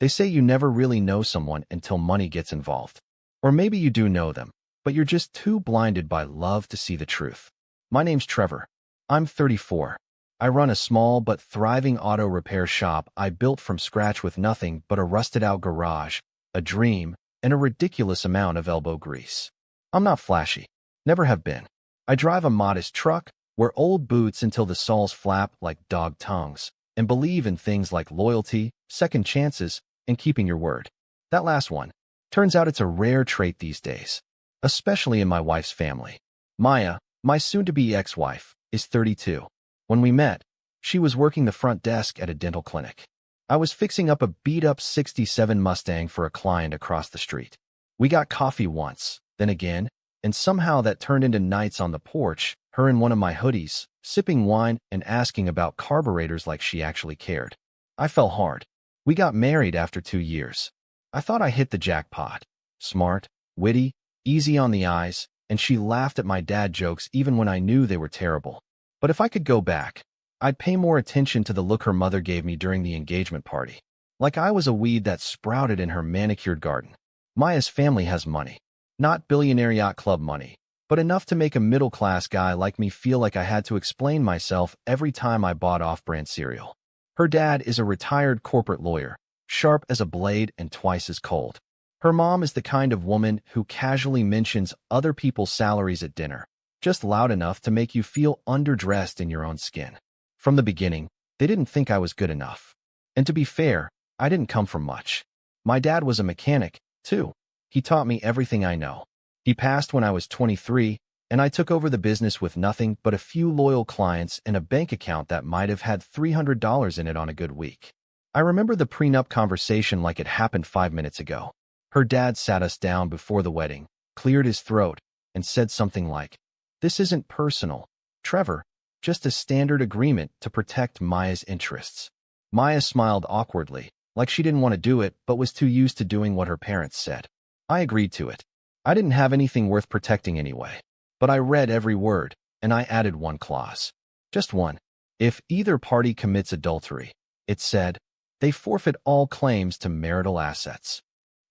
They say you never really know someone until money gets involved. Or maybe you do know them, but you're just too blinded by love to see the truth. My name's Trevor. I'm 34. I run a small but thriving auto repair shop I built from scratch with nothing but a rusted-out garage, a dream, and a ridiculous amount of elbow grease. I'm not flashy. Never have been. I drive a modest truck, wear old boots until the soles flap like dog tongues, and believe in things like loyalty, second chances, and keeping your word. That last one. Turns out it's a rare trait these days, especially in my wife's family. Maya, my soon-to-be ex-wife, is 32. When we met, she was working the front desk at a dental clinic. I was fixing up a beat-up '67 Mustang for a client across the street. We got coffee once, then again, and somehow that turned into nights on the porch, her in one of my hoodies, sipping wine and asking about carburetors like she actually cared. I fell hard. We got married after 2 years. I thought I hit the jackpot. Smart, witty, easy on the eyes, and she laughed at my dad jokes even when I knew they were terrible. But if I could go back, I'd pay more attention to the look her mother gave me during the engagement party. Like I was a weed that sprouted in her manicured garden. Maya's family has money. Not billionaire yacht club money, but enough to make a middle-class guy like me feel like I had to explain myself every time I bought off-brand cereal. Her dad is a retired corporate lawyer, sharp as a blade and twice as cold. Her mom is the kind of woman who casually mentions other people's salaries at dinner, just loud enough to make you feel underdressed in your own skin. From the beginning, they didn't think I was good enough. And to be fair, I didn't come from much. My dad was a mechanic, too. He taught me everything I know. He passed when I was 23, and I took over the business with nothing but a few loyal clients and a bank account that might have had $300 in it on a good week. I remember the prenup conversation like it happened 5 minutes ago. Her dad sat us down before the wedding, cleared his throat, and said something like, "This isn't personal, Trevor, just a standard agreement to protect Maya's interests." Maya smiled awkwardly, like she didn't want to do it but was too used to doing what her parents said. I agreed to it. I didn't have anything worth protecting anyway. But I read every word, and I added one clause. Just one. If either party commits adultery, it said, they forfeit all claims to marital assets.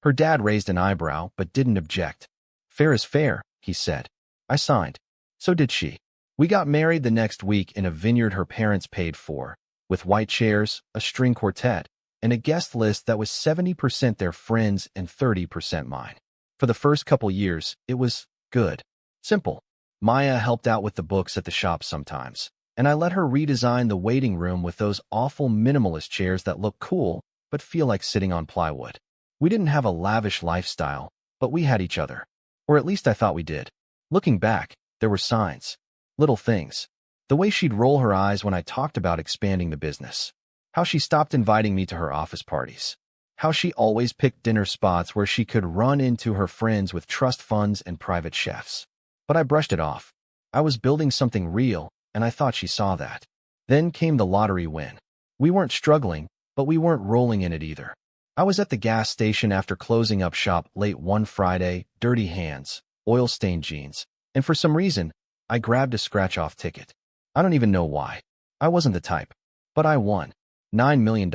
Her dad raised an eyebrow but didn't object. Fair is fair, he said. I signed. So did she. We got married the next week in a vineyard her parents paid for, with white chairs, a string quartet, and a guest list that was 70% their friends and 30% mine. For the first couple years, it was good. Simple. Maya helped out with the books at the shop sometimes, and I let her redesign the waiting room with those awful minimalist chairs that look cool but feel like sitting on plywood. We didn't have a lavish lifestyle, but we had each other. Or at least I thought we did. Looking back, there were signs. Little things. The way she'd roll her eyes when I talked about expanding the business. How she stopped inviting me to her office parties. How she always picked dinner spots where she could run into her friends with trust funds and private chefs. But I brushed it off. I was building something real, and I thought she saw that. Then came the lottery win. We weren't struggling, but we weren't rolling in it either. I was at the gas station after closing up shop late one Friday, dirty hands, oil-stained jeans, and for some reason, I grabbed a scratch-off ticket. I don't even know why. I wasn't the type. But I won. $9 million.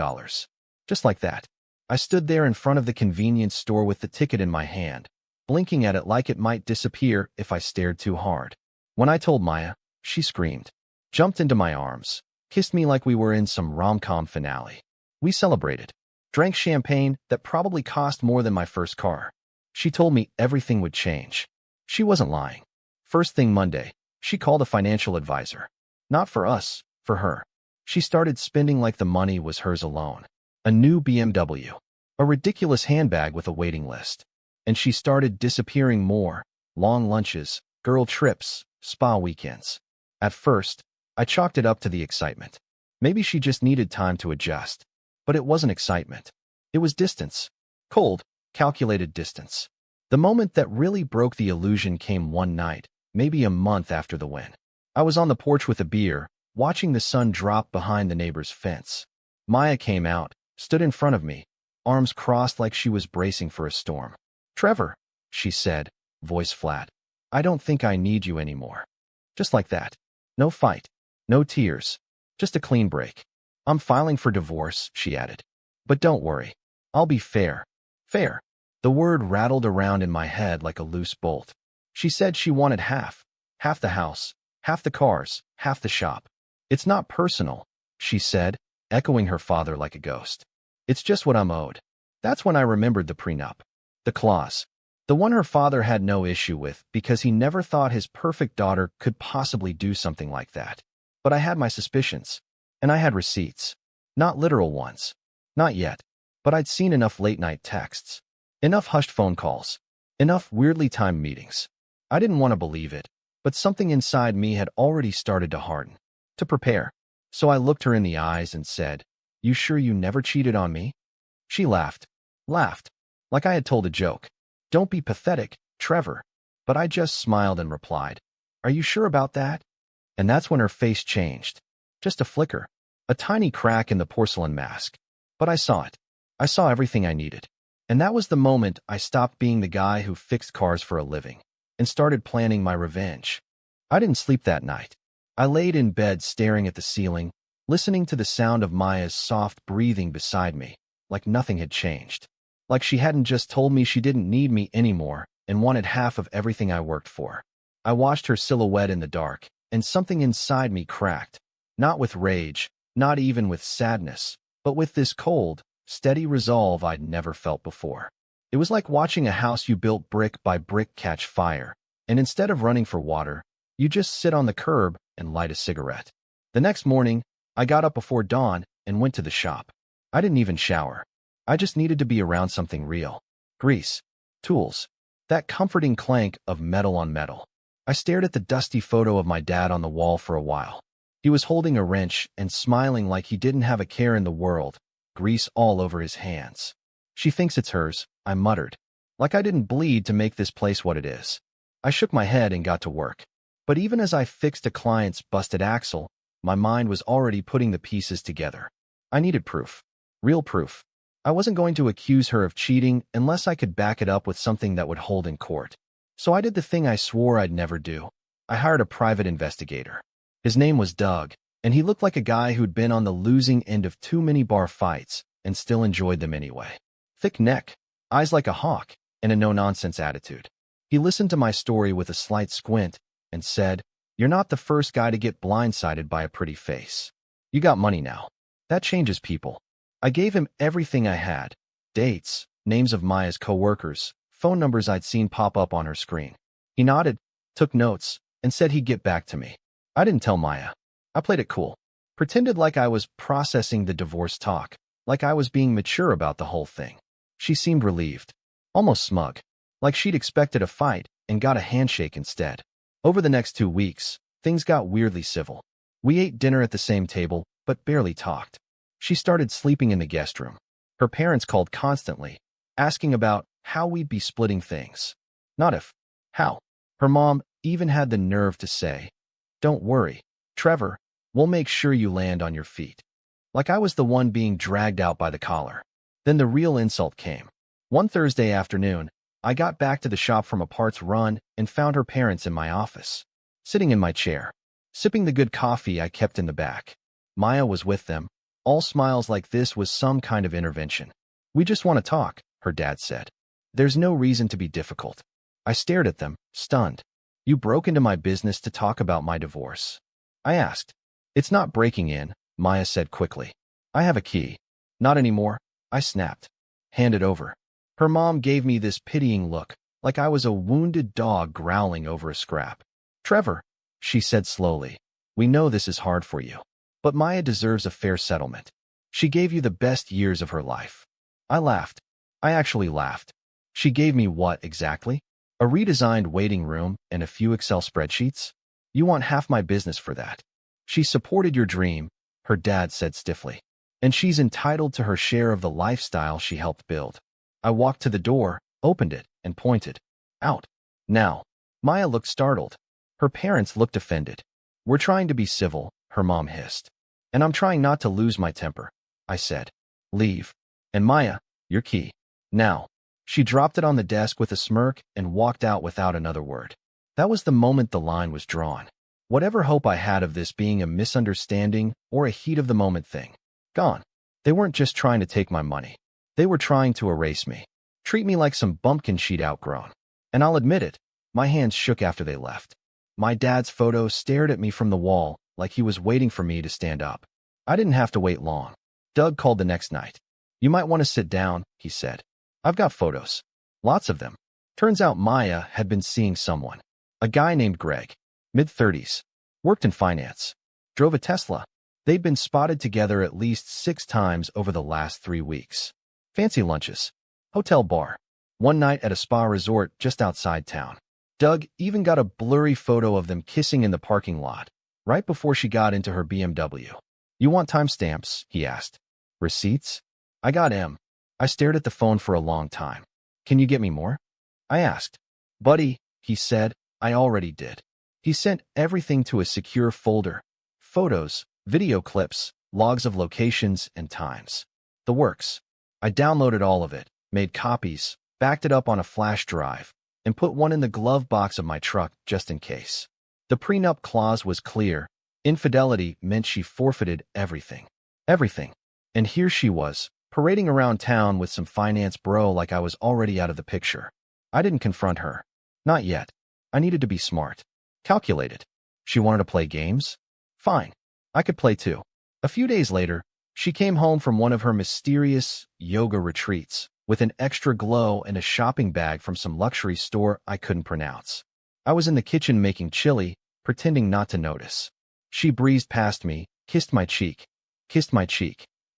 Just like that. I stood there in front of the convenience store with the ticket in my hand, blinking at it like it might disappear if I stared too hard. When I told Maya, she screamed, jumped into my arms, kissed me like we were in some rom-com finale. We celebrated. Drank champagne that probably cost more than my first car. She told me everything would change. She wasn't lying. First thing Monday, she called a financial advisor. Not for us, for her. She started spending like the money was hers alone. A new BMW. A ridiculous handbag with a waiting list. And she started disappearing more. Long lunches, girl trips, spa weekends. At first, I chalked it up to the excitement. Maybe she just needed time to adjust. But it wasn't excitement. It was distance. Cold, calculated distance. The moment that really broke the illusion came one night, maybe a month after the win. I was on the porch with a beer, watching the sun drop behind the neighbor's fence. Maya came out, stood in front of me, arms crossed like she was bracing for a storm. "Trevor," she said, voice flat, "I don't think I need you anymore." Just like that. No fight. No tears. Just a clean break. "I'm filing for divorce," she added. "But don't worry. I'll be fair. Fair. The word rattled around in my head like a loose bolt. She said she wanted half. Half the house, half the cars, half the shop. It's not personal, she said, echoing her father like a ghost. It's just what I'm owed. That's when I remembered the prenup. The clause. The one her father had no issue with because he never thought his perfect daughter could possibly do something like that. But I had my suspicions. And I had receipts. Not literal ones. Not yet. But I'd seen enough late-night texts. Enough hushed phone calls. Enough weirdly timed meetings. I didn't want to believe it, but something inside me had already started to harden. To prepare. So I looked her in the eyes and said, "You sure you never cheated on me?" She laughed. Laughed. Like I had told a joke. "Don't be pathetic, Trevor." But I just smiled and replied, "Are you sure about that?" And that's when her face changed. Just a flicker. A tiny crack in the porcelain mask. But I saw it. I saw everything I needed. And that was the moment I stopped being the guy who fixed cars for a living and started planning my revenge. I didn't sleep that night. I laid in bed staring at the ceiling, listening to the sound of Maya's soft breathing beside me, like nothing had changed. Like she hadn't just told me she didn't need me anymore and wanted half of everything I worked for. I watched her silhouette in the dark, and something inside me cracked. Not with rage, not even with sadness, but with this cold, steady resolve I'd never felt before. It was like watching a house you built brick by brick catch fire, and instead of running for water, you just sit on the curb and light a cigarette. The next morning, I got up before dawn and went to the shop. I didn't even shower. I just needed to be around something real. Grease. Tools. That comforting clank of metal on metal. I stared at the dusty photo of my dad on the wall for a while. He was holding a wrench and smiling like he didn't have a care in the world, grease all over his hands. "She thinks it's hers," I muttered. Like I didn't bleed to make this place what it is. I shook my head and got to work. But even as I fixed a client's busted axle, my mind was already putting the pieces together. I needed proof. Real proof. I wasn't going to accuse her of cheating unless I could back it up with something that would hold in court. So I did the thing I swore I'd never do. I hired a private investigator. His name was Doug, and he looked like a guy who'd been on the losing end of too many bar fights and still enjoyed them anyway. Thick neck, eyes like a hawk, and a no-nonsense attitude. He listened to my story with a slight squint and said, "You're not the first guy to get blindsided by a pretty face. You got money now. That changes people." I gave him everything I had. Dates, names of Maya's co-workers, phone numbers I'd seen pop up on her screen. He nodded, took notes, and said he'd get back to me. I didn't tell Maya. I played it cool. Pretended like I was processing the divorce talk, like I was being mature about the whole thing. She seemed relieved, almost smug, like she'd expected a fight and got a handshake instead. Over the next 2 weeks, things got weirdly civil. We ate dinner at the same table, but barely talked. She started sleeping in the guest room. Her parents called constantly, asking about how we'd be splitting things. Not if, how. Her mom even had the nerve to say, "Don't worry, Trevor, we'll make sure you land on your feet." Like I was the one being dragged out by the collar. Then the real insult came. One Thursday afternoon, I got back to the shop from a parts run and found her parents in my office, sitting in my chair, sipping the good coffee I kept in the back. Maya was with them. All smiles like this was some kind of intervention. "We just want to talk," her dad said. "There's no reason to be difficult." I stared at them, stunned. "You broke into my business to talk about my divorce?" I asked. "It's not breaking in," Maya said quickly. "I have a key." "Not anymore," I snapped. "Hand it over." Her mom gave me this pitying look, like I was a wounded dog growling over a scrap. "Trevor," she said slowly, "we know this is hard for you. But Maya deserves a fair settlement. She gave you the best years of her life." I laughed. I actually laughed. "She gave me what exactly? A redesigned waiting room and a few Excel spreadsheets? You want half my business for that." "She supported your dream," her dad said stiffly. "And she's entitled to her share of the lifestyle she helped build." I walked to the door, opened it, and pointed. "Out. Now." Maya looked startled. Her parents looked offended. "We're trying to be civil," her mom hissed. "And I'm trying not to lose my temper," I said. "Leave. And Maya, your key. Now." She dropped it on the desk with a smirk and walked out without another word. That was the moment the line was drawn. Whatever hope I had of this being a misunderstanding or a heat-of-the-moment thing, gone. They weren't just trying to take my money. They were trying to erase me, treat me like some bumpkin she'd outgrown. And I'll admit it, my hands shook after they left. My dad's photo stared at me from the wall like he was waiting for me to stand up. I didn't have to wait long. Doug called the next night. "You might want to sit down," he said. "I've got photos. Lots of them." Turns out Maya had been seeing someone. A guy named Greg, mid-30s, worked in finance, drove a Tesla. They'd been spotted together at least 6 times over the last 3 weeks. Fancy lunches, hotel bar, one night at a spa resort just outside town. Doug even got a blurry photo of them kissing in the parking lot, right before she got into her BMW. "You want timestamps?" he asked. "Receipts?" I got M. I stared at the phone for a long time. "Can you get me more?" I asked. "Buddy," he said, "I already did." He sent everything to a secure folder. Photos, video clips, logs of locations and times. The works. I downloaded all of it, made copies, backed it up on a flash drive, and put one in the glove box of my truck just in case. The prenup clause was clear. Infidelity meant she forfeited everything. Everything. And here she was, parading around town with some finance bro like I was already out of the picture. I didn't confront her. Not yet. I needed to be smart. Calculated. She wanted to play games? Fine. I could play too. A few days later, she came home from one of her mysterious yoga retreats with an extra glow and a shopping bag from some luxury store I couldn't pronounce. I was in the kitchen making chili, pretending not to notice. She breezed past me, kissed my cheek,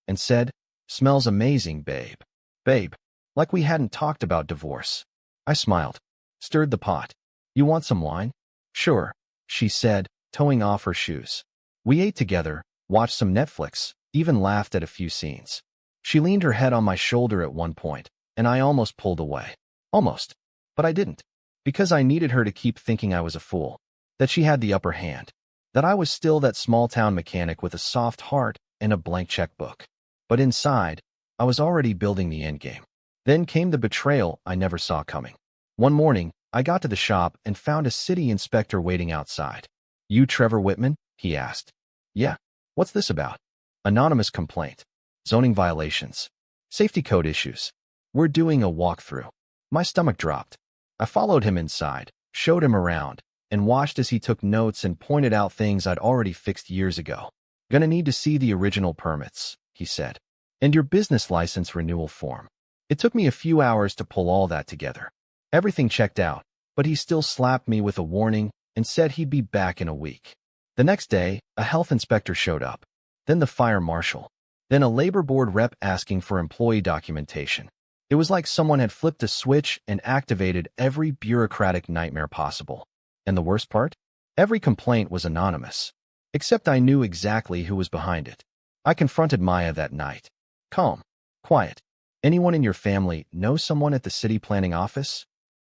and said, "Smells amazing, babe." Babe. Like we hadn't talked about divorce. I smiled, stirred the pot. "You want some wine?" "Sure," she said, toeing off her shoes. We ate together, watched some Netflix, even laughed at a few scenes. She leaned her head on my shoulder at one point, and I almost pulled away. Almost. But I didn't. Because I needed her to keep thinking I was a fool. That she had the upper hand. That I was still that small-town mechanic with a soft heart and a blank checkbook. But inside, I was already building the endgame. Then came the betrayal I never saw coming. One morning, I got to the shop and found a city inspector waiting outside. "You Trevor Whitman?" he asked. "Yeah. What's this about?" "Anonymous complaint. Zoning violations. Safety code issues. We're doing a walkthrough." My stomach dropped. I followed him inside, showed him around, and watched as he took notes and pointed out things I'd already fixed years ago. "Gonna need to see the original permits," he said. "And your business license renewal form." It took me a few hours to pull all that together. Everything checked out, but he still slapped me with a warning and said he'd be back in a week. The next day, a health inspector showed up, then the fire marshal, then a labor board rep asking for employee documentation. It was like someone had flipped a switch and activated every bureaucratic nightmare possible. And the worst part? Every complaint was anonymous. Except I knew exactly who was behind it. I confronted Maya that night. Calm. Quiet. "Anyone in your family know someone at the city planning office?"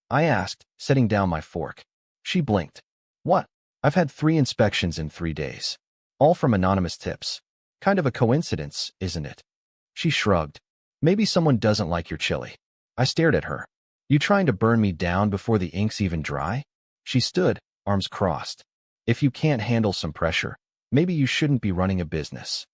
I asked, setting down my fork. She blinked. "What?" "I've had 3 inspections in 3 days. All from anonymous tips. Kind of a coincidence, isn't it?" She shrugged. "Maybe someone doesn't like your chili." I stared at her. "You trying to burn me down before the ink's even dry?" She stood, arms crossed. "If you can't handle some pressure, maybe you shouldn't be running a business."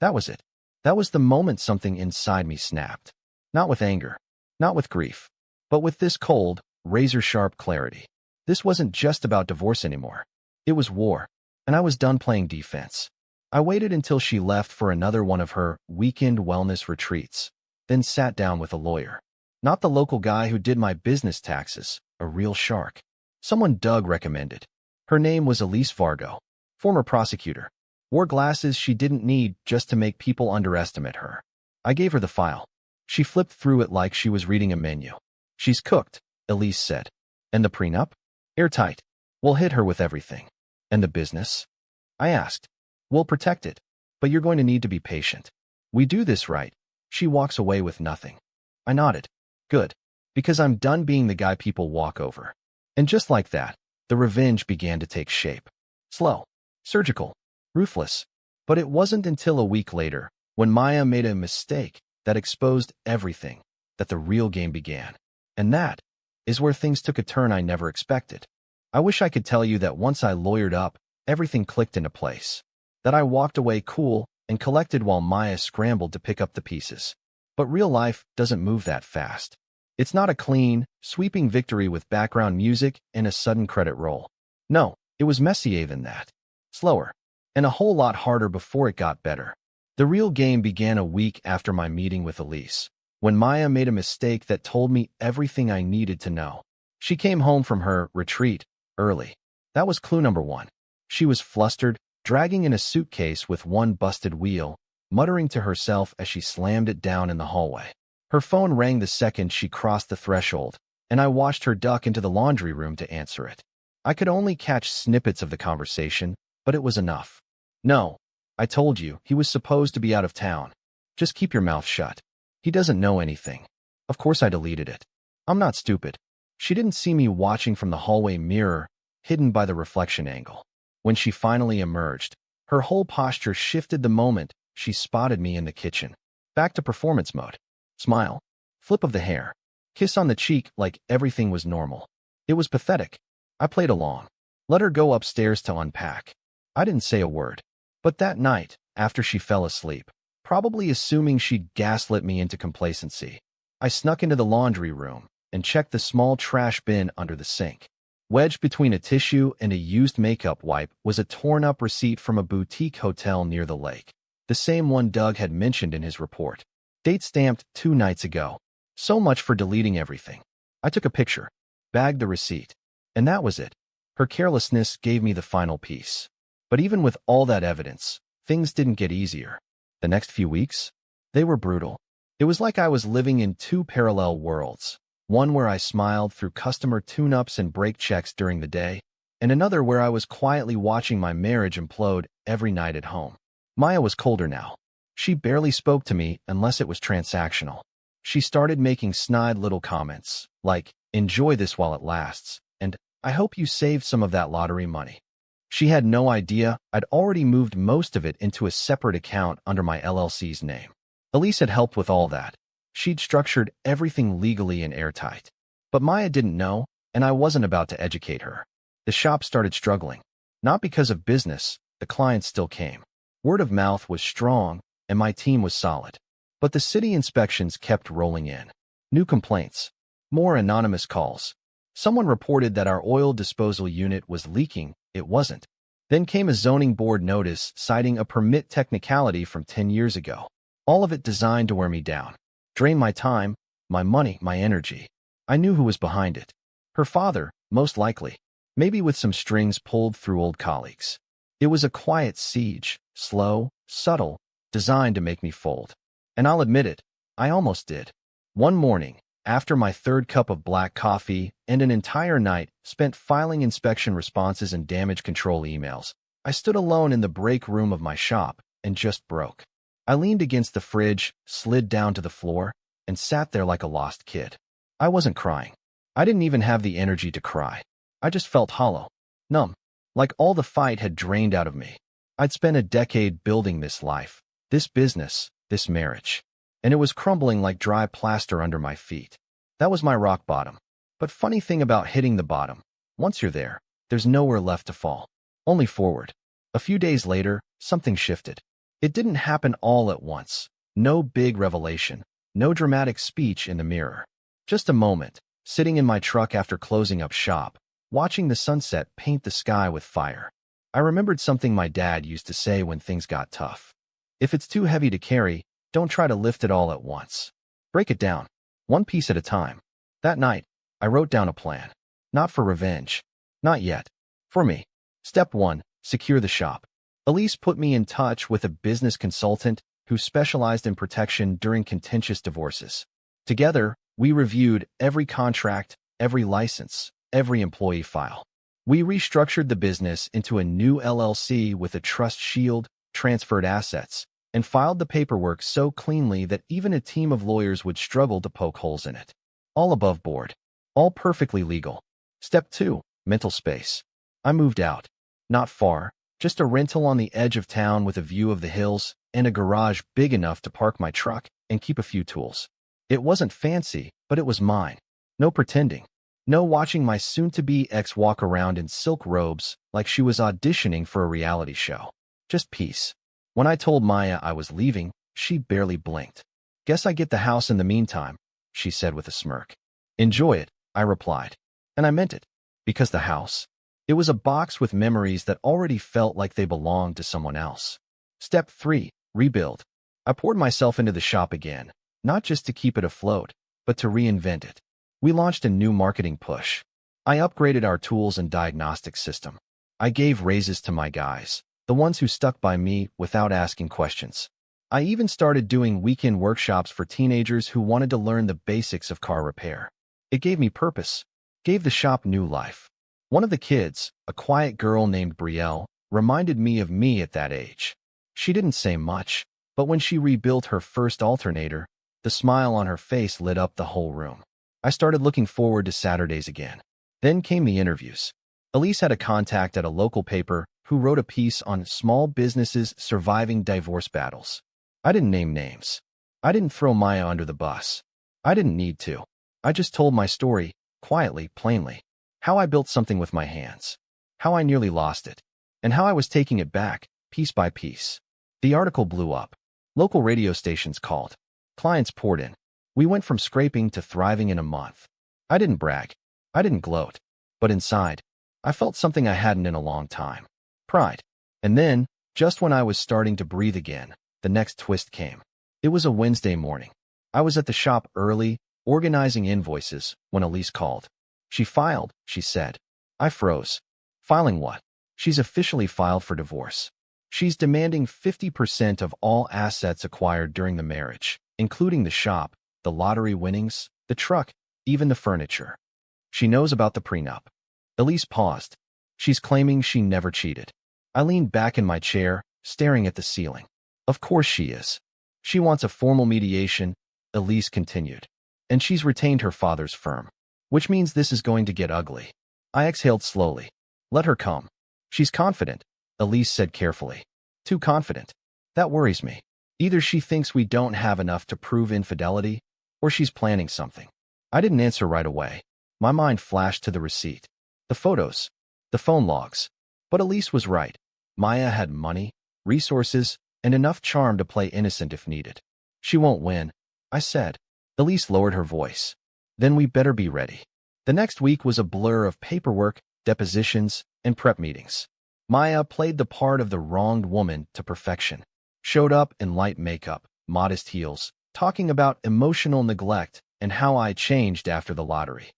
That was it. That was the moment something inside me snapped. Not with anger, not with grief, but with this cold, razor-sharp clarity. This wasn't just about divorce anymore. It was war, and I was done playing defense. I waited until she left for another one of her weekend wellness retreats, then sat down with a lawyer. Not the local guy who did my business taxes, a real shark. Someone Doug recommended. Her name was Elise Vargo, former prosecutor. Wore glasses she didn't need just to make people underestimate her. I gave her the file. She flipped through it like she was reading a menu. "She's cooked," Elise said. "And the prenup?" "Airtight. We'll hit her with everything." "And the business?" I asked. "We'll protect it, but you're going to need to be patient. We do this right. She walks away with nothing." I nodded. "Good. Because I'm done being the guy people walk over." And just like that, the revenge began to take shape. Slow, surgical, ruthless. But it wasn't until a week later, when Maya made a mistake that exposed everything, that the real game began. And that is where things took a turn I never expected. I wish I could tell you that once I lawyered up, everything clicked into place. That I walked away cool and collected while Maya scrambled to pick up the pieces. But real life doesn't move that fast. It's not a clean, sweeping victory with background music and a sudden credit roll. No, it was messier than that. Slower. And a whole lot harder before it got better. The real game began a week after my meeting with Elise, when Maya made a mistake that told me everything I needed to know. She came home from her retreat early. That was clue number one. She was flustered, dragging in a suitcase with one busted wheel, muttering to herself as she slammed it down in the hallway. Her phone rang the second she crossed the threshold, and I watched her duck into the laundry room to answer it. I could only catch snippets of the conversation, but it was enough. No, I told you, he was supposed to be out of town. Just keep your mouth shut. He doesn't know anything. Of course I deleted it. I'm not stupid. She didn't see me watching from the hallway mirror, hidden by the reflection angle. When she finally emerged, her whole posture shifted the moment she spotted me in the kitchen. Back to performance mode. Smile. Flip of the hair. Kiss on the cheek like everything was normal. It was pathetic. I played along. Let her go upstairs to unpack. I didn't say a word. But that night, after she fell asleep, probably assuming she'd gaslit me into complacency, I snuck into the laundry room and checked the small trash bin under the sink. Wedged between a tissue and a used makeup wipe was a torn-up receipt from a boutique hotel near the lake, the same one Doug had mentioned in his report. Date stamped 2 nights ago. So much for deleting everything. I took a picture, bagged the receipt, and that was it. Her carelessness gave me the final piece. But even with all that evidence, things didn't get easier. The next few weeks, they were brutal. It was like I was living in 2 parallel worlds, one where I smiled through customer tune-ups and break checks during the day, and another where I was quietly watching my marriage implode every night at home. Maya was colder now. She barely spoke to me unless it was transactional. She started making snide little comments, like, "Enjoy this while it lasts," and "I hope you saved some of that lottery money." She had no idea I'd already moved most of it into a separate account under my LLC's name. Elise had helped with all that. She'd structured everything legally and airtight. But Maya didn't know, and I wasn't about to educate her. The shop started struggling. Not because of business, the clients still came. Word of mouth was strong, and my team was solid. But the city inspections kept rolling in. New complaints. More anonymous calls. Someone reported that our oil disposal unit was leaking. It wasn't. Then came a zoning board notice citing a permit technicality from 10 years ago. All of it designed to wear me down. Drain my time, my money, my energy. I knew who was behind it. Her father, most likely. Maybe with some strings pulled through old colleagues. It was a quiet siege, slow, subtle, designed to make me fold. And I'll admit it, I almost did. One morning, after my 3rd cup of black coffee and an entire night spent filing inspection responses and damage control emails, I stood alone in the break room of my shop and just broke. I leaned against the fridge, slid down to the floor, and sat there like a lost kid. I wasn't crying. I didn't even have the energy to cry. I just felt hollow, numb, like all the fight had drained out of me. I'd spent a decade building this life, this business, this marriage, and it was crumbling like dry plaster under my feet. That was my rock bottom. But funny thing about hitting the bottom, once you're there, there's nowhere left to fall, only forward. A few days later, something shifted. It didn't happen all at once. No big revelation, no dramatic speech in the mirror. Just a moment, sitting in my truck after closing up shop, watching the sunset paint the sky with fire. I remembered something my dad used to say when things got tough. If it's too heavy to carry, don't try to lift it all at once. Break it down, one piece at a time. That night, I wrote down a plan. Not for revenge. Not yet. For me. Step 1, secure the shop. Elise put me in touch with a business consultant who specialized in protection during contentious divorces. Together, we reviewed every contract, every license, every employee file. We restructured the business into a new LLC with a trust shield, transferred assets, and filed the paperwork so cleanly that even a team of lawyers would struggle to poke holes in it. All above board. All perfectly legal. Step 2, mental space. I moved out. Not far, just a rental on the edge of town with a view of the hills and a garage big enough to park my truck and keep a few tools. It wasn't fancy, but it was mine. No pretending. No watching my soon-to-be ex walk around in silk robes like she was auditioning for a reality show. Just peace. When I told Maya I was leaving, she barely blinked. Guess I get the house in the meantime, she said with a smirk. Enjoy it, I replied. And I meant it. Because the house. It was a box with memories that already felt like they belonged to someone else. Step 3. Rebuild. I poured myself into the shop again, not just to keep it afloat, but to reinvent it. We launched a new marketing push. I upgraded our tools and diagnostic system. I gave raises to my guys, the ones who stuck by me without asking questions. I even started doing weekend workshops for teenagers who wanted to learn the basics of car repair. It gave me purpose, gave the shop new life. One of the kids, a quiet girl named Brielle, reminded me of me at that age. She didn't say much, but when she rebuilt her first alternator, the smile on her face lit up the whole room. I started looking forward to Saturdays again. Then came the interviews. Elise had a contact at a local paper who wrote a piece on small businesses surviving divorce battles. I didn't name names. I didn't throw Maya under the bus. I didn't need to. I just told my story, quietly, plainly. How I built something with my hands. How I nearly lost it. And how I was taking it back, piece by piece. The article blew up. Local radio stations called. Clients poured in. We went from scraping to thriving in a month. I didn't brag. I didn't gloat. But inside, I felt something I hadn't in a long time. Pride. And then, just when I was starting to breathe again, the next twist came. It was a Wednesday morning. I was at the shop early, organizing invoices, when Elise called. She filed, she said. I froze. Filing what? She's officially filed for divorce. She's demanding 50% of all assets acquired during the marriage, including the shop, the lottery winnings, the truck, even the furniture. She knows about the prenup. Elise paused. She's claiming she never cheated. I leaned back in my chair, staring at the ceiling. Of course she is. She wants a formal mediation, Elise continued. And she's retained her father's firm. Which means this is going to get ugly. I exhaled slowly. Let her come. She's confident, Elise said carefully. Too confident. That worries me. Either she thinks we don't have enough to prove infidelity, or she's planning something. I didn't answer right away. My mind flashed to the receipt. The photos. The phone logs. But Elise was right. Maya had money, resources, and enough charm to play innocent if needed. She won't win, I said. Elise lowered her voice. Then we better be ready. The next week was a blur of paperwork, depositions, and prep meetings. Maya played the part of the wronged woman to perfection. Showed up in light makeup, modest heels, talking about emotional neglect and how I changed after the lottery.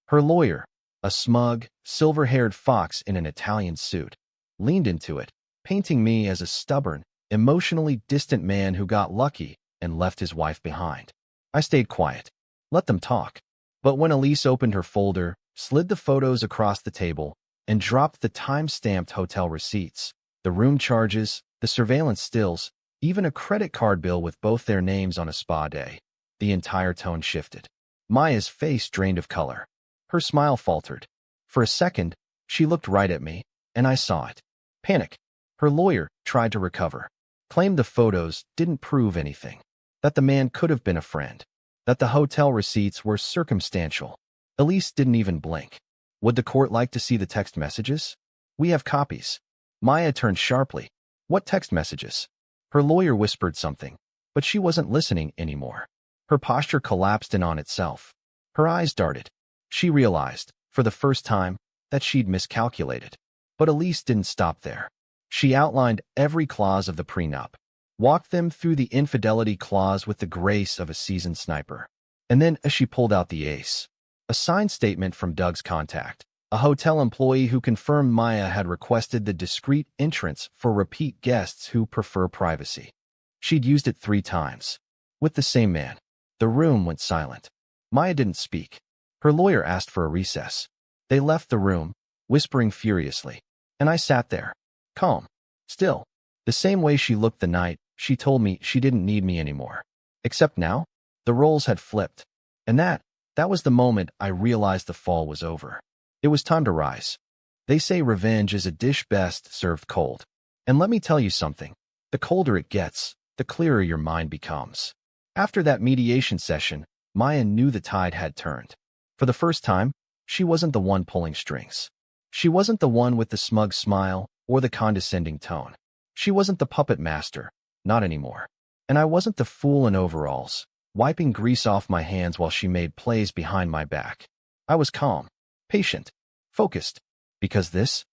Her lawyer, a smug, silver-haired fox in an Italian suit, leaned into it, painting me as a stubborn, emotionally distant man who got lucky and left his wife behind. I stayed quiet. Let them talk. But when Elise opened her folder, slid the photos across the table, and dropped the time-stamped hotel receipts, the room charges, the surveillance stills, even a credit card bill with both their names on a spa day, the entire tone shifted. Maya's face drained of color. Her smile faltered. For a second, she looked right at me, and I saw it. Panic. Her lawyer tried to recover. Claimed the photos didn't prove anything. That the man could have been a friend. That the hotel receipts were circumstantial. Elise didn't even blink. Would the court like to see the text messages? We have copies. Maya turned sharply. What text messages? Her lawyer whispered something, but she wasn't listening anymore. Her posture collapsed in on itself. Her eyes darted. She realized, for the first time, that she'd miscalculated. But Elise didn't stop there. She outlined every clause of the prenup, walked them through the infidelity clause with the grace of a seasoned sniper. And then, as she pulled out the ace, a signed statement from Doug's contact, a hotel employee who confirmed Maya had requested the discreet entrance for repeat guests who prefer privacy. She'd used it 3 times. With the same man. The room went silent. Maya didn't speak. Her lawyer asked for a recess. They left the room, whispering furiously. And I sat there, calm, still, the same way she looked the night she told me she didn't need me anymore. Except now, the roles had flipped. And that was the moment I realized the fall was over. It was time to rise. They say revenge is a dish best served cold. And let me tell you something. The colder it gets, the clearer your mind becomes. After that mediation session, Maya knew the tide had turned. For the first time, she wasn't the one pulling strings. She wasn't the one with the smug smile or the condescending tone. She wasn't the puppet master, not anymore. And I wasn't the fool in overalls, wiping grease off my hands while she made plays behind my back. I was calm, patient, focused, because this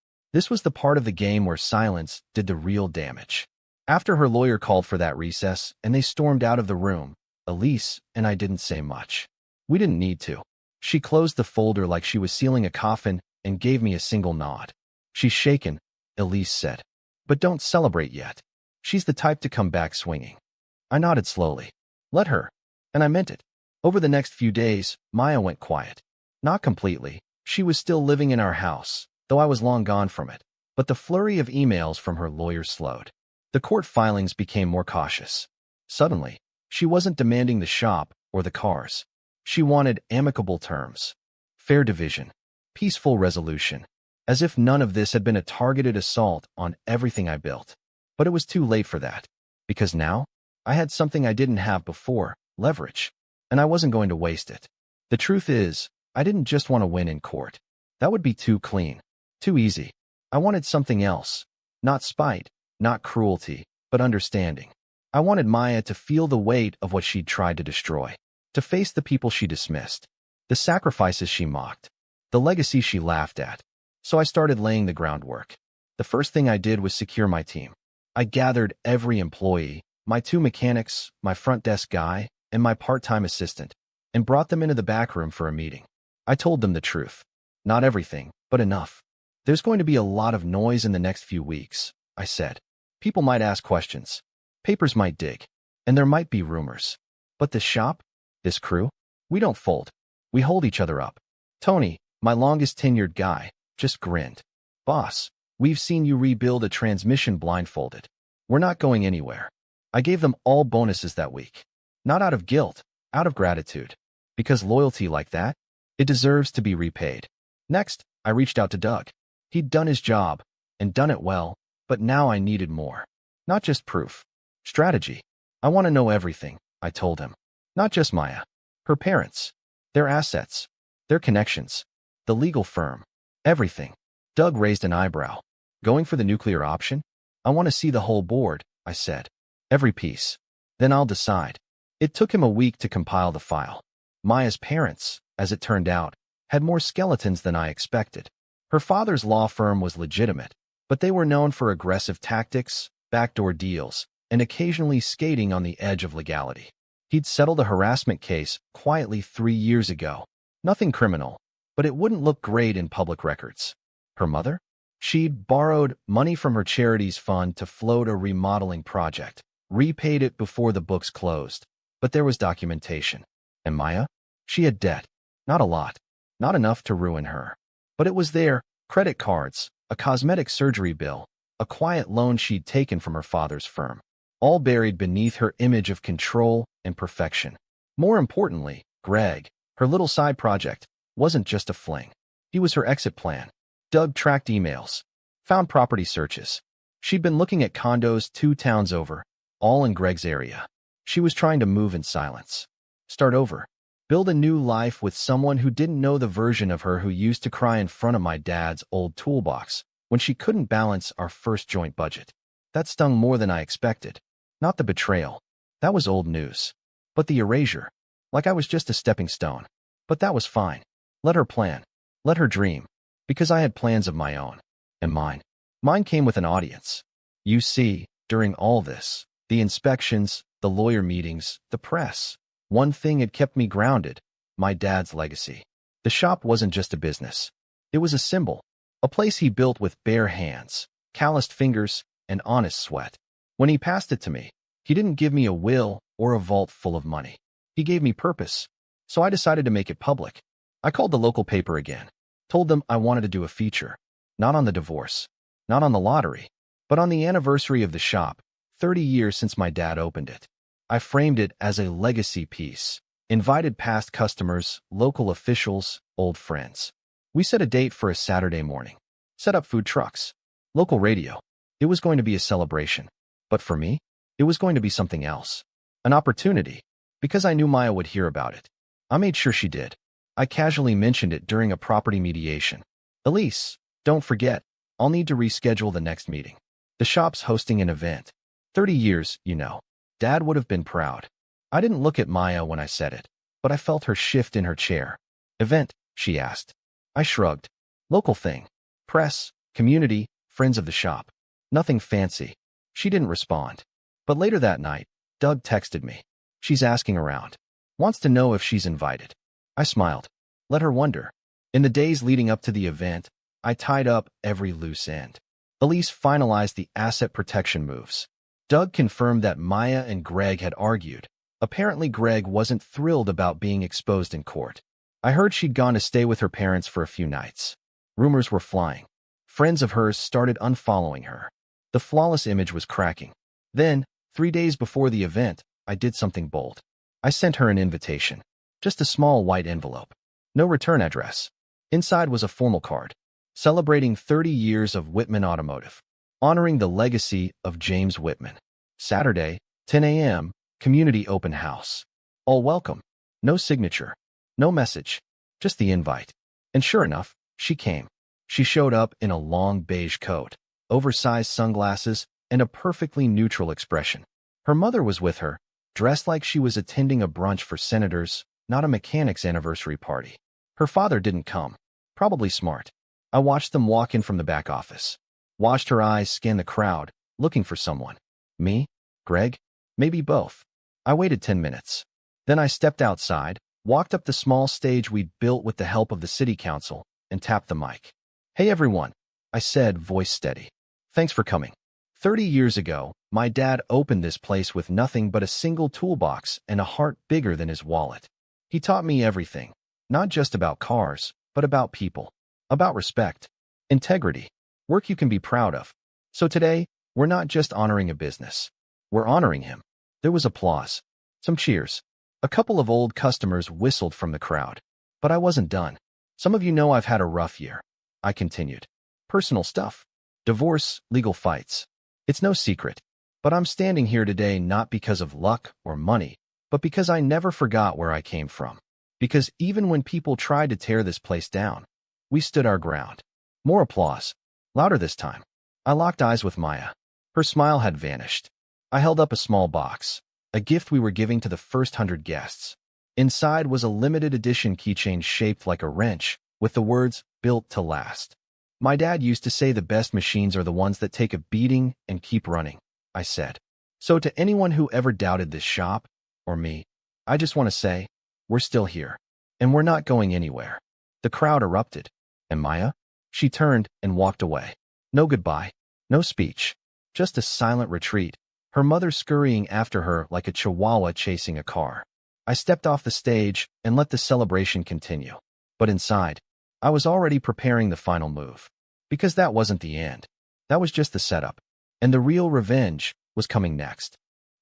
was the part of the game where silence did the real damage. After her lawyer called for that recess and they stormed out of the room, Elise and I didn't say much. We didn't need to. She closed the folder like she was sealing a coffin and gave me a single nod. "She's shaken," Elise said. "But don't celebrate yet. She's the type to come back swinging." I nodded slowly. Let her. And I meant it. Over the next few days, Maya went quiet. Not completely. She was still living in our house, though I was long gone from it. But the flurry of emails from her lawyer slowed. The court filings became more cautious. Suddenly, she wasn't demanding the shop or the cars. She wanted amicable terms, fair division, peaceful resolution, as if none of this had been a targeted assault on everything I built. But it was too late for that, because now I had something I didn't have before, leverage, and I wasn't going to waste it. The truth is, I didn't just want to win in court. That would be too clean, too easy. I wanted something else, not spite, not cruelty, but understanding. I wanted Maya to feel the weight of what she'd tried to destroy, to face the people she dismissed, the sacrifices she mocked, the legacy she laughed at. So I started laying the groundwork. The first thing I did was secure my team. I gathered every employee, my 2 mechanics, my front desk guy, and my part-time assistant, and brought them into the back room for a meeting. I told them the truth. Not everything, but enough. "There's going to be a lot of noise in the next few weeks," I said. "People might ask questions. Papers might dig. And there might be rumors. But this shop, this crew, we don't fold. We hold each other up." Tony, my longest tenured guy, just grinned. "Boss, we've seen you rebuild a transmission blindfolded. We're not going anywhere." I gave them all bonuses that week. Not out of guilt, out of gratitude. Because loyalty like that, it deserves to be repaid. Next, I reached out to Doug. He'd done his job, and done it well, but now I needed more. Not just proof. Strategy. "I want to know everything," I told him. Not just Maya. Her parents. Their assets. Their connections. The legal firm. Everything. Doug raised an eyebrow. "Going for the nuclear option?" "I want to see the whole board," I said. "Every piece. Then I'll decide." It took him a week to compile the file. Maya's parents, as it turned out, had more skeletons than I expected. Her father's law firm was legitimate, but they were known for aggressive tactics, backdoor deals, and occasionally skating on the edge of legality. He'd settled a harassment case quietly 3 years ago. Nothing criminal, but it wouldn't look great in public records. Her mother? She'd borrowed money from her charity's fund to float a remodeling project, repaid it before the books closed, but there was documentation. And Maya? She had debt. Not a lot. Not enough to ruin her. But it was there, credit cards, a cosmetic surgery bill, a quiet loan she'd taken from her father's firm, all buried beneath her image of control and perfection. More importantly, Greg, her little side project, wasn't just a fling. He was her exit plan. Doug tracked emails, found property searches. She'd been looking at condos 2 towns over, all in Greg's area. She was trying to move in silence. Start over. Build a new life with someone who didn't know the version of her who used to cry in front of my dad's old toolbox when she couldn't balance our first joint budget. That stung more than I expected. Not the betrayal. That was old news. But the erasure. Like I was just a stepping stone. But that was fine. Let her plan. Let her dream. Because I had plans of my own. And mine. Mine came with an audience. You see, during all this, the inspections, the lawyer meetings, the press, one thing had kept me grounded: my dad's legacy. The shop wasn't just a business. It was a symbol, a place he built with bare hands, calloused fingers, and honest sweat. When he passed it to me, he didn't give me a will or a vault full of money. He gave me purpose. So I decided to make it public. I called the local paper again, told them I wanted to do a feature, not on the divorce, not on the lottery, but on the anniversary of the shop, 30 years since my dad opened it. I framed it as a legacy piece, invited past customers, local officials, old friends. We set a date for a Saturday morning, set up food trucks, local radio. It was going to be a celebration. But for me, it was going to be something else. An opportunity, because I knew Maya would hear about it. I made sure she did. I casually mentioned it during a property mediation. "Elise, don't forget, I'll need to reschedule the next meeting. The shop's hosting an event. 30 years, you know. Dad would have been proud." I didn't look at Maya when I said it, but I felt her shift in her chair. Event, she asked. I shrugged. Local thing. Press, community, friends of the shop. Nothing fancy. She didn't respond. But later that night, Doug texted me. She's asking around. Wants to know if she's invited. I smiled. Let her wonder. In the days leading up to the event, I tied up every loose end. Elise finalized the asset protection moves. Doug confirmed that Maya and Greg had argued. Apparently Greg wasn't thrilled about being exposed in court. I heard she'd gone to stay with her parents for a few nights. Rumors were flying. Friends of hers started unfollowing her. The flawless image was cracking. Then, 3 days before the event, I did something bold. I sent her an invitation. Just a small white envelope. No return address. Inside was a formal card. Celebrating 30 years of Whitman Automotive. Honoring the legacy of James Whitman. Saturday, 10 a.m., community open house. All welcome. No signature. No message. Just the invite. And sure enough, she came. She showed up in a long beige coat, oversized sunglasses, and a perfectly neutral expression. Her mother was with her, dressed like she was attending a brunch for senators, not a mechanic's anniversary party. Her father didn't come. Probably smart. I watched them walk in from the back office. Watched her eyes scan the crowd, looking for someone. Me? Greg? Maybe both. I waited 10 minutes. Then I stepped outside, walked up the small stage we'd built with the help of the city council, and tapped the mic. Hey everyone, I said, voice steady. Thanks for coming. 30 years ago, my dad opened this place with nothing but a single toolbox and a heart bigger than his wallet. He taught me everything, not just about cars, but about people. About respect, integrity, work you can be proud of. So today, we're not just honoring a business. We're honoring him. There was applause. Some cheers. A couple of old customers whistled from the crowd. But I wasn't done. Some of you know I've had a rough year. I continued. Personal stuff. Divorce, legal fights. It's no secret. But I'm standing here today not because of luck or money, but because I never forgot where I came from. Because even when people tried to tear this place down, we stood our ground. More applause. Louder this time. I locked eyes with Maya. Her smile had vanished. I held up a small box, a gift we were giving to the first 100 guests. Inside was a limited edition keychain shaped like a wrench, with the words, "Built to last." My dad used to say the best machines are the ones that take a beating and keep running, I said. So to anyone who ever doubted this shop, or me, I just want to say, we're still here. And we're not going anywhere. The crowd erupted. And Maya? She turned and walked away. No goodbye. No speech. Just a silent retreat, her mother scurrying after her like a chihuahua chasing a car. I stepped off the stage and let the celebration continue. But inside, I was already preparing the final move. Because that wasn't the end. That was just the setup. And the real revenge was coming next.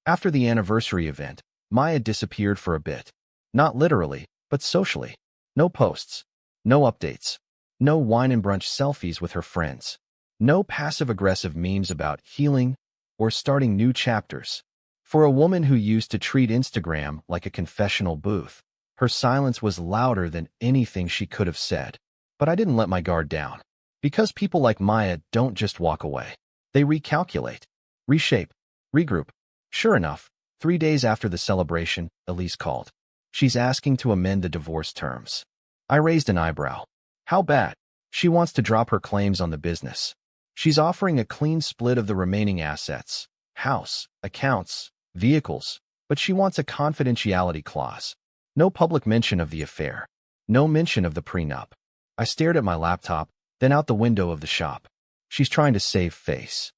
After the anniversary event, Maya disappeared for a bit. Not literally, but socially. No posts. No updates. No wine and brunch selfies with her friends. No passive-aggressive memes about healing or starting new chapters. For a woman who used to treat Instagram like a confessional booth, her silence was louder than anything she could have said. But I didn't let my guard down. Because people like Maya don't just walk away. They recalculate, reshape, regroup. Sure enough, 3 days after the celebration, Elise called. She's asking to amend the divorce terms. I raised an eyebrow. How bad? She wants to drop her claims on the business. She's offering a clean split of the remaining assets, house, accounts, vehicles, but she wants a confidentiality clause. No public mention of the affair. No mention of the prenup. I stared at my laptop, then out the window of the shop. She's trying to save face.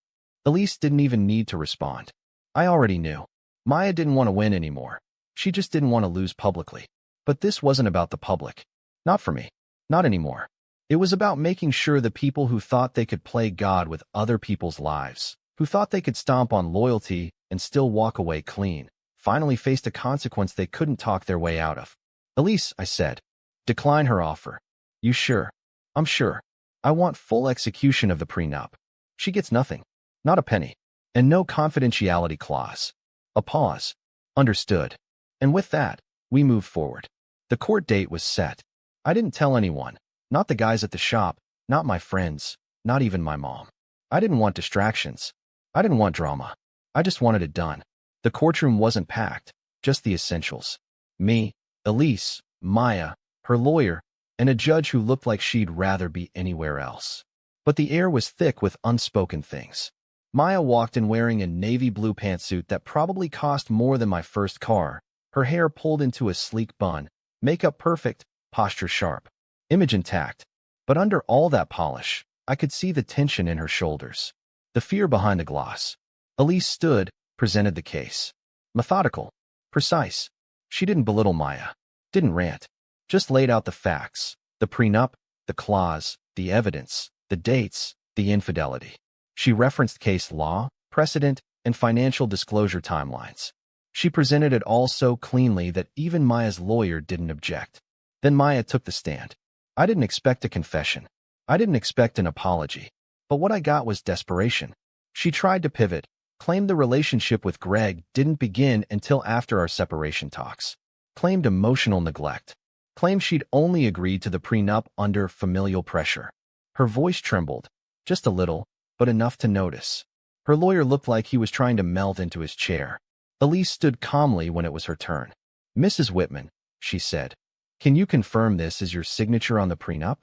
Elise didn't even need to respond. I already knew. Maya didn't want to win anymore. She just didn't want to lose publicly. But this wasn't about the public. Not for me. Not anymore. It was about making sure the people who thought they could play God with other people's lives, who thought they could stomp on loyalty and still walk away clean, finally faced a consequence they couldn't talk their way out of. Elise, I said, decline her offer. You sure? I'm sure. I want full execution of the prenup. She gets nothing. Not a penny. And no confidentiality clause. A pause. Understood. And with that, we moved forward. The court date was set. I didn't tell anyone. Not the guys at the shop, not my friends, not even my mom. I didn't want distractions. I didn't want drama. I just wanted it done. The courtroom wasn't packed. just the essentials. Me, Elise, Maya, her lawyer, and a judge who looked like she'd rather be anywhere else. But the air was thick with unspoken things. Maya walked in wearing a navy blue pantsuit that probably cost more than my first car, her hair pulled into a sleek bun, makeup perfect, posture sharp, image intact. But under all that polish, I could see the tension in her shoulders, the fear behind the gloss. Elise stood, presented the case. Methodical, precise. She didn't belittle Maya, didn't rant, just laid out the facts, the prenup, the clause, the evidence, the dates, the infidelity. She referenced case law, precedent, and financial disclosure timelines. She presented it all so cleanly that even Maya's lawyer didn't object. Then Maya took the stand. I didn't expect a confession. I didn't expect an apology. But what I got was desperation. She tried to pivot, claimed the relationship with Greg didn't begin until after our separation talks, claimed emotional neglect, claimed she'd only agreed to the prenup under familial pressure. Her voice trembled, just a little, but enough to notice. Her lawyer looked like he was trying to melt into his chair. Elise stood calmly when it was her turn. Mrs. Whitman, she said, can you confirm this is your signature on the prenup?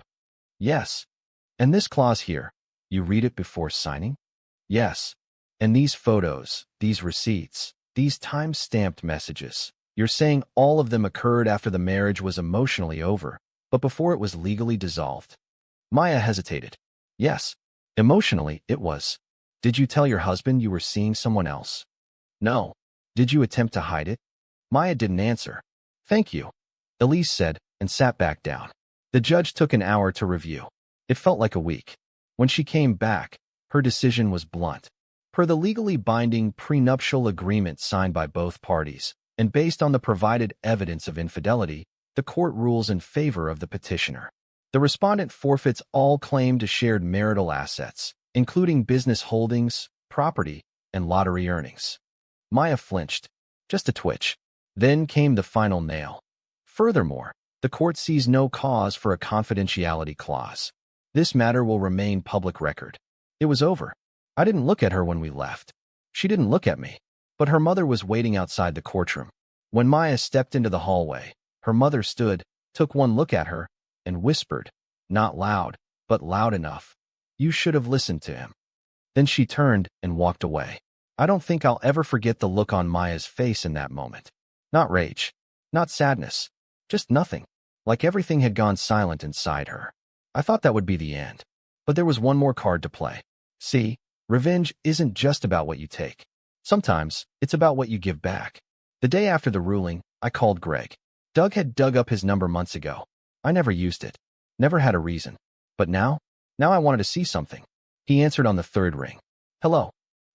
Yes. And this clause here, you read it before signing? Yes. And these photos, these receipts, these time-stamped messages, you're saying all of them occurred after the marriage was emotionally over, but before it was legally dissolved? Maya hesitated. Yes. Emotionally, it was. Did you tell your husband you were seeing someone else? No. Did you attempt to hide it? Maya didn't answer. Thank you, Elise said, and sat back down. The judge took an hour to review. It felt like a week. When she came back, her decision was blunt. Per the legally binding prenuptial agreement signed by both parties, and based on the provided evidence of infidelity, the court rules in favor of the petitioner. The respondent forfeits all claim to shared marital assets, including business holdings, property, and lottery earnings. Maya flinched, just a twitch. Then came the final nail. Furthermore, the court sees no cause for a confidentiality clause. This matter will remain public record. It was over. I didn't look at her when we left. She didn't look at me. But her mother was waiting outside the courtroom. When Maya stepped into the hallway, her mother stood, took one look at her, and whispered, not loud, but loud enough, "You should have listened to him." Then she turned and walked away. I don't think I'll ever forget the look on Maya's face in that moment. Not rage, not sadness, just nothing, like everything had gone silent inside her. I thought that would be the end. But there was one more card to play. See, revenge isn't just about what you take. Sometimes, it's about what you give back. The day after the ruling, I called Greg. Doug had dug up his number months ago. I never used it. Never had a reason. But now I wanted to see something. He answered on the third ring. Hello,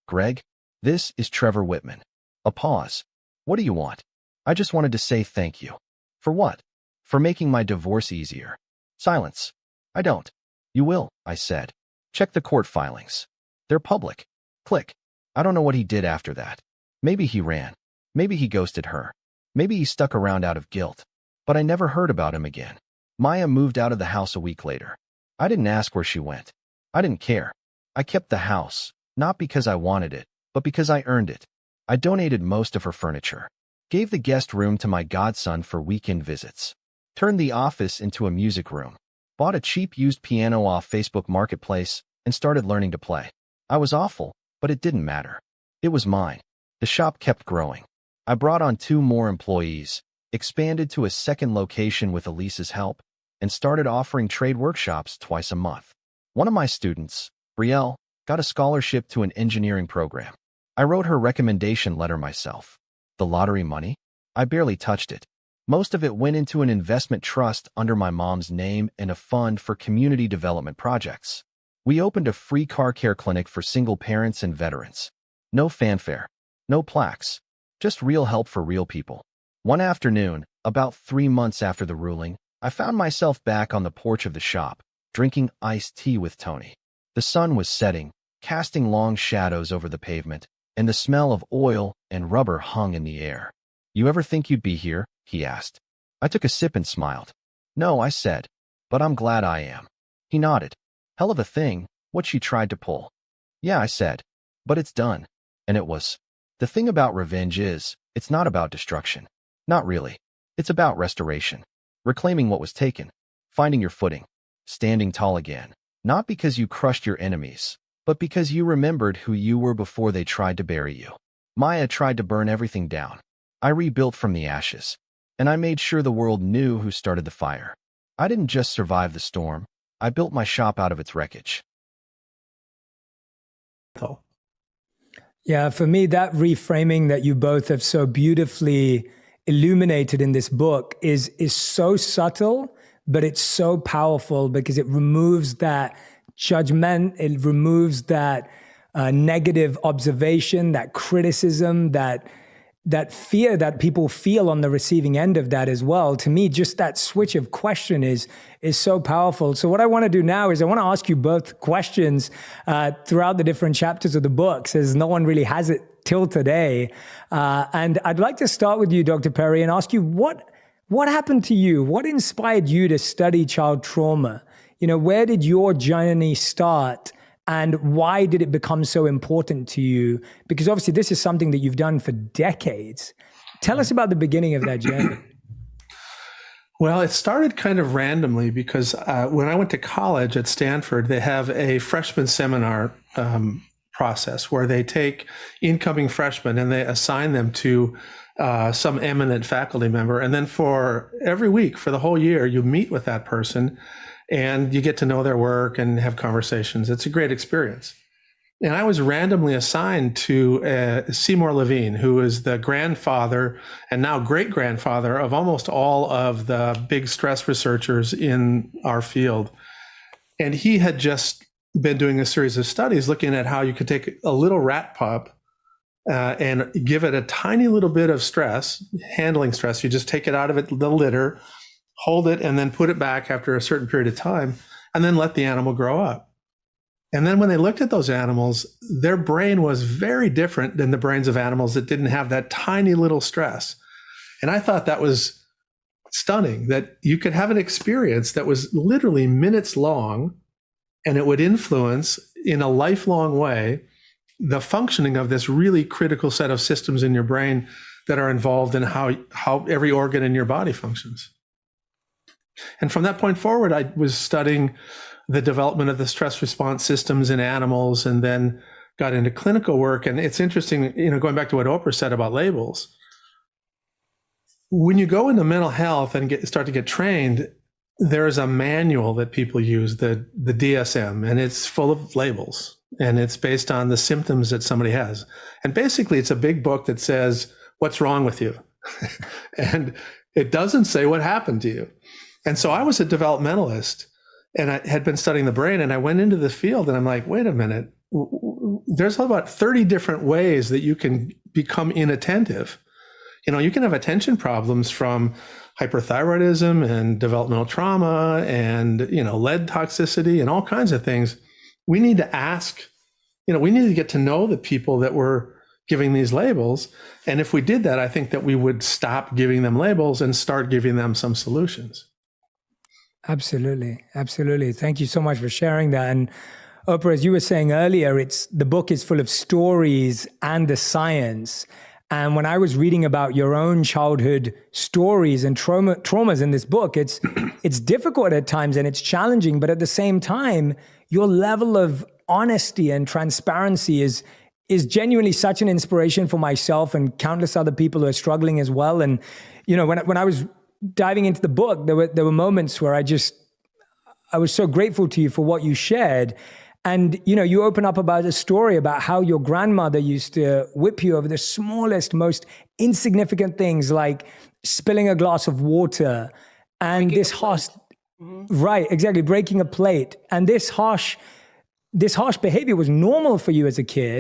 Greg. This is Trevor Whitman. A pause. What do you want? I just wanted to say thank you. For what? For making my divorce easier. Silence. I don't. You will, I said. Check the court filings. They're public. Click. I don't know what he did after that. Maybe he ran. Maybe he ghosted her. Maybe he stuck around out of guilt. But I never heard about him again. Maya moved out of the house a week later. I didn't ask where she went. I didn't care. I kept the house, not because I wanted it, but because I earned it. I donated most of her furniture. Gave the guest room to my godson for weekend visits. Turned the office into a music room. Bought a cheap used piano off Facebook Marketplace and started learning to play. I was awful, but it didn't matter. It was mine. The shop kept growing. I brought on 2 more employees, expanded to a second location with Elise's help, and started offering trade workshops twice a month. One of my students, Brielle, got a scholarship to an engineering program. I wrote her recommendation letter myself. The lottery money? I barely touched it. Most of it went into an investment trust under my mom's name and a fund for community development projects. We opened a free car care clinic for single parents and veterans. No fanfare, no plaques, just real help for real people. One afternoon, about 3 months after the ruling, I found myself back on the porch of the shop, drinking iced tea with Tony. The sun was setting, casting long shadows over the pavement, and the smell of oil and rubber hung in the air. You ever think you'd be here? He asked. I took a sip and smiled. No, I said, but I'm glad I am. He nodded. Hell of a thing, what she tried to pull. Yeah, I said, but it's done. And it was. The thing about revenge is, It's not about destruction. Not really. It's about restoration. Reclaiming what was taken. Finding your footing. Standing tall again. Not because you crushed your enemies, but because you remembered who you were before they tried to bury you. Maya tried to burn everything down. I rebuilt from the ashes. And I made sure the world knew who started the fire. I didn't just survive the storm. I built my shop out of its wreckage. Yeah, for me, that reframing that you both have so beautifully illuminated in this book is so subtle, but it's so powerful because it removes that judgment, it removes that negative observation, that criticism, that fear that people feel on the receiving end of that as well. To me, just that switch of question is so powerful. So what I want to do now is I want to ask you both questions throughout the different chapters of the book, since no one really has it till today. And I'd like to start with you, Dr. Perry, and ask you what happened to you? What inspired you to study child trauma? Where did your journey start? And why did it become so important to you? Because obviously this is something that you've done for decades. Tell us about the beginning of that journey. Well, it started kind of randomly because when I went to college at Stanford, they have a freshman seminar process where they take incoming freshmen and they assign them to some eminent faculty member. And then for every week, for the whole year, you meet with that person and you get to know their work and have conversations. It's a great experience. And I was randomly assigned to Seymour Levine, who is the grandfather and now great-grandfather of almost all of the big stress researchers in our field. And he had just been doing a series of studies looking at how you could take a little rat pup and give it a tiny little bit of stress, handling stress. You just take it out of the litter, hold it, and then put it back after a certain period of time, and then let the animal grow up. And then when they looked at those animals, their brain was very different than the brains of animals that didn't have that tiny little stress. And I thought that was stunning, that you could have an experience that was literally minutes long, and it would influence in a lifelong way the functioning of this really critical set of systems in your brain that are involved in how every organ in your body functions. And from that point forward, I was studying the development of the stress response systems in animals and then got into clinical work. And it's interesting, going back to what Oprah said about labels. When you go into mental health and start to get trained, there is a manual that people use, the DSM, and it's full of labels. And it's based on the symptoms that somebody has. And basically, it's a big book that says, what's wrong with you? And it doesn't say what happened to you. And so I was a developmentalist and I had been studying the brain, and I went into the field and I'm like, wait a minute, there's about 30 different ways that you can become inattentive. You can have attention problems from hyperthyroidism and developmental trauma and, lead toxicity and all kinds of things. We need to ask, we need to get to know the people that were giving these labels. And if we did that, I think that we would stop giving them labels and start giving them some solutions. Absolutely. Absolutely. Thank you so much for sharing that. And Oprah, as you were saying earlier, the book is full of stories and the science. And when I was reading about your own childhood stories and traumas in this book, it's difficult at times and it's challenging, but at the same time, your level of honesty and transparency is genuinely such an inspiration for myself and countless other people who are struggling as well. And, when I was diving into the book, there were moments where I was so grateful to you for what you shared. And, you open up about a story about how your grandmother used to whip you over the smallest, most insignificant things, like spilling a glass of water and this harsh, right, exactly, breaking a plate. And this harsh behavior was normal for you as a kid.